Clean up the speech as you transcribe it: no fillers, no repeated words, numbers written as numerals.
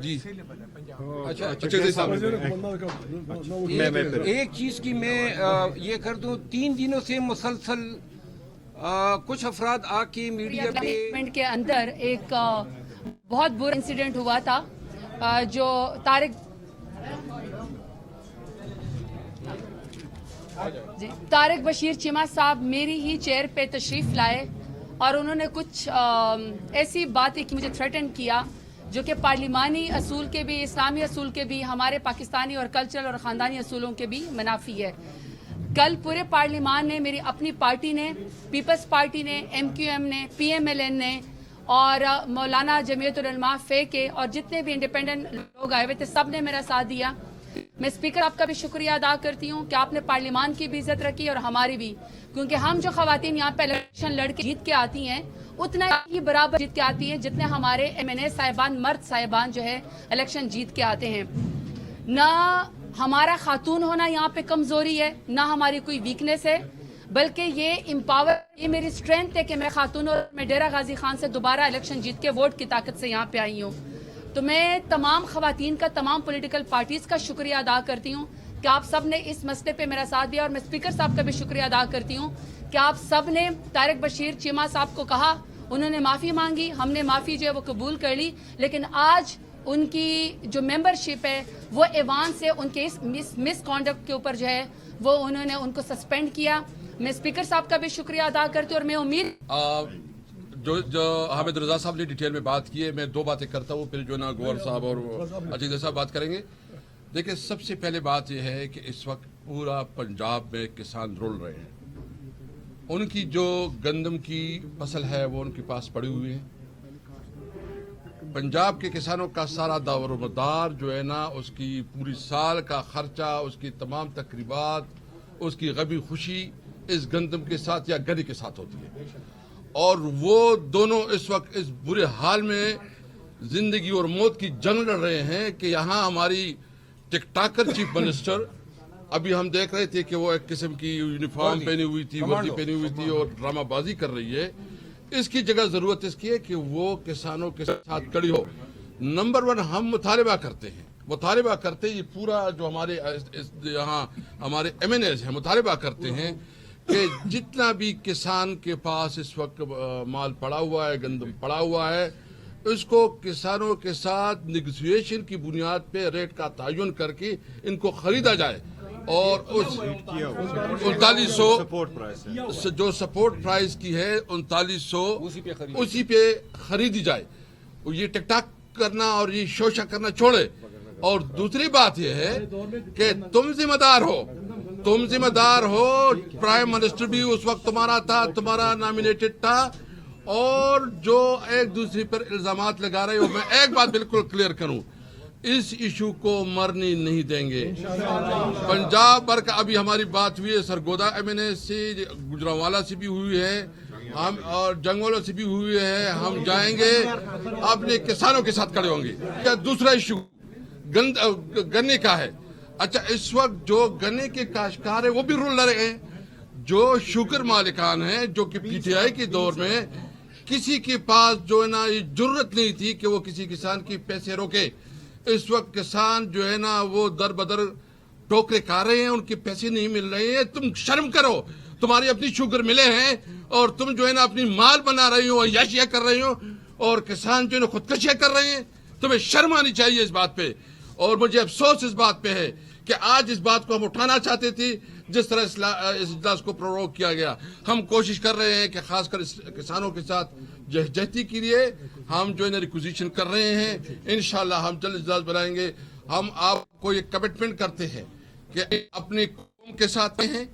جی ایک چیز کی میں یہ کر دوں، 3 دنوں سے مسلسل کچھ افراد آ کے میڈیا پہ کے اندر ایک بہت برا انسیڈنٹ ہوا تھا جو طارق بشیر چیمہ صاحب میری ہی چیئر پہ تشریف لائے اور انہوں نے کچھ ایسی باتیں کی، مجھے تھریٹن کیا جو کہ پارلیمانی اصول کے بھی، اسلامی اصول کے بھی، ہمارے پاکستانی اور کلچرل اور خاندانی اصولوں کے بھی منافی ہے۔ کل پورے پارلیمان نے، میری اپنی پارٹی نے، پیپلز پارٹی نے، MQM نے، PMLN نے اور مولانا جمعیت العلماء فے کے اور جتنے بھی انڈیپینڈنٹ لوگ آئے ہوئے تھے، سب نے میرا ساتھ دیا۔ میں اسپیکر آپ کا بھی شکریہ ادا کرتی ہوں کہ آپ نے پارلیمان کی بھی عزت رکھی اور ہماری بھی، کیونکہ ہم جو خواتین یہاں پہ الیکشن لڑ کے جیت کے آتی ہیں اتنا ہی برابر جیت کے آتی ہیں جتنے ہمارے MNA صاحبان، مرد صاحبان جو ہے الیکشن جیت کے آتے ہیں۔ نہ ہمارا خاتون ہونا یہاں پہ کمزوری ہے، نہ ہماری کوئی ویکنیس ہے، بلکہ یہ میری اسٹرینتھ ہے کہ میں خاتون اور میں ڈیرہ غازی خان سے دوبارہ الیکشن جیت کے ووٹ کی طاقت سے یہاں پہ آئی ہوں۔ تو میں تمام خواتین کا، تمام پولیٹیکل پارٹیز کا شکریہ ادا کرتی ہوں کہ آپ سب نے اس مسئلے پہ میرا ساتھ دیا، اور میں اسپیکر صاحب کا بھی شکریہ ادا کرتی ہوں کہ آپ سب نے طارق بشیر چیمہ صاحب کو کہا، انہوں نے معافی مانگی، ہم نے معافی جو ہے وہ قبول کر لی، لیکن آج ان کی جو ممبرشپ ہے وہ ایوان سے ان کے اس مس کانڈکٹ کے اوپر جو ہے وہ انہوں نے ان کو سسپینڈ کیا۔ میں اسپیکر صاحب کا بھی شکریہ ادا کرتی ہوں، اور میں امید جو حامد رضا صاحب نے ڈیٹیل میں بات کی ہے، میں 2 باتیں کرتا ہوں، پھر جو نا گوھر صاحب اور عزیز صاحب بات کریں گے۔ دیکھیں، سب سے پہلے بات یہ ہے کہ اس وقت پورا پنجاب میں کسان رول رہے ہیں، ان کی جو گندم کی فصل ہے وہ ان کے پاس پڑی ہوئی ہے۔ پنجاب کے کسانوں کا سارا دار و مدار جو ہے نا، اس کی پوری سال کا خرچہ، اس کی تمام تقریبات، اس کی غمی خوشی اس گندم کے ساتھ یا گنے کے ساتھ ہوتی ہے، اور وہ دونوں اس وقت اس برے حال میں زندگی اور موت کی جنگ لڑ رہے ہیں کہ یہاں ہماری ٹک ٹاکر چیف منسٹر، ابھی ہم دیکھ رہے تھے کہ وہ ایک قسم کی یونیفارم پہنی ہوئی تھی، وردی پہنی ہوئی تھی اور ڈرامہ بازی کر رہی ہے۔ اس کی جگہ ضرورت اس کی ہے کہ وہ کسانوں کے ساتھ کھڑی ہو۔ نمبر 1 ہم مطالبہ کرتے ہیں، یہ پورا جو ہمارے یہاں ہمارے MNAs ہیں مطالبہ کرتے ہیں کہ جتنا بھی کسان کے پاس اس وقت مال پڑا ہوا ہے، گندم پڑا ہوا ہے، اس کو کسانوں کے ساتھ نیگوسیشن کی بنیاد پہ ریٹ کا تعین کر کے ان کو خریدا جائے، اور اس 3900 جو سپورٹ پرائز کی ہے 3900 اسی پہ خریدی جائے۔ یہ ٹک ٹاک کرنا اور یہ شوشہ کرنا چھوڑے۔ اور دوسری بات یہ ہے کہ تم ذمہ دار ہو، پرائم منسٹر بھی اس وقت تمہارا تھا، تمہارا نامینیٹڈ تھا، اور جو ایک دوسرے پر الزامات لگا رہے ہو، میں ایک بات بالکل کلیئر کروں، اس ایشو کو مرنے نہیں دیں گے۔ پنجاب بھر کا ابھی ہماری بات ہوئی ہے سرگودا MNA سے، گجرانوالا سے بھی ہوئی ہے، ہم اور جنگولا سے بھی ہوئی ہے، ہم جائیں گے اپنے کسانوں کے ساتھ کھڑے ہوں گے۔ کیا دوسرا ایشو گنے کا ہے؟ اچھا، اس وقت جو گنے کے کاشتکار ہیں وہ بھی رول لڑ رہے ہیں، جو شوگر مالکان ہیں، جو کہ PTI کے دور میں کسی کے پاس جو ہے نا یہ جرت نہیں تھی کہ وہ کسی کسان کی پیسے روکے۔ اس وقت کسان جو ہے نا وہ در بدر ٹوکرے کھا رہے ہیں، ان کے پیسے نہیں مل رہے ہیں۔ تم شرم کرو، تمہاری اپنی شوگر ملے ہیں اور تم جو ہے نا اپنی مال بنا رہی ہو، عیاشیاں کر رہی ہو، اور کسان جو ہے نا خودکشیاں کر رہے ہیں۔ تمہیں شرم آنی چاہیے اس بات پہ، اور مجھے افسوس اس بات پہ ہے کہ آج اس بات کو ہم اٹھانا چاہتے تھے، جس طرح اس اجلاس کو پروروگ کیا گیا۔ ہم کوشش کر رہے ہیں کہ خاص کر کسانوں کے ساتھ جہتی کے لیے ہم جو ہے ریکوزیشن کر رہے ہیں۔ انشاءاللہ ہم جلد اجلاس بنائیں گے۔ ہم آپ کو یہ کمٹمنٹ کرتے ہیں کہ اپنی قوم کے ساتھ ہیں،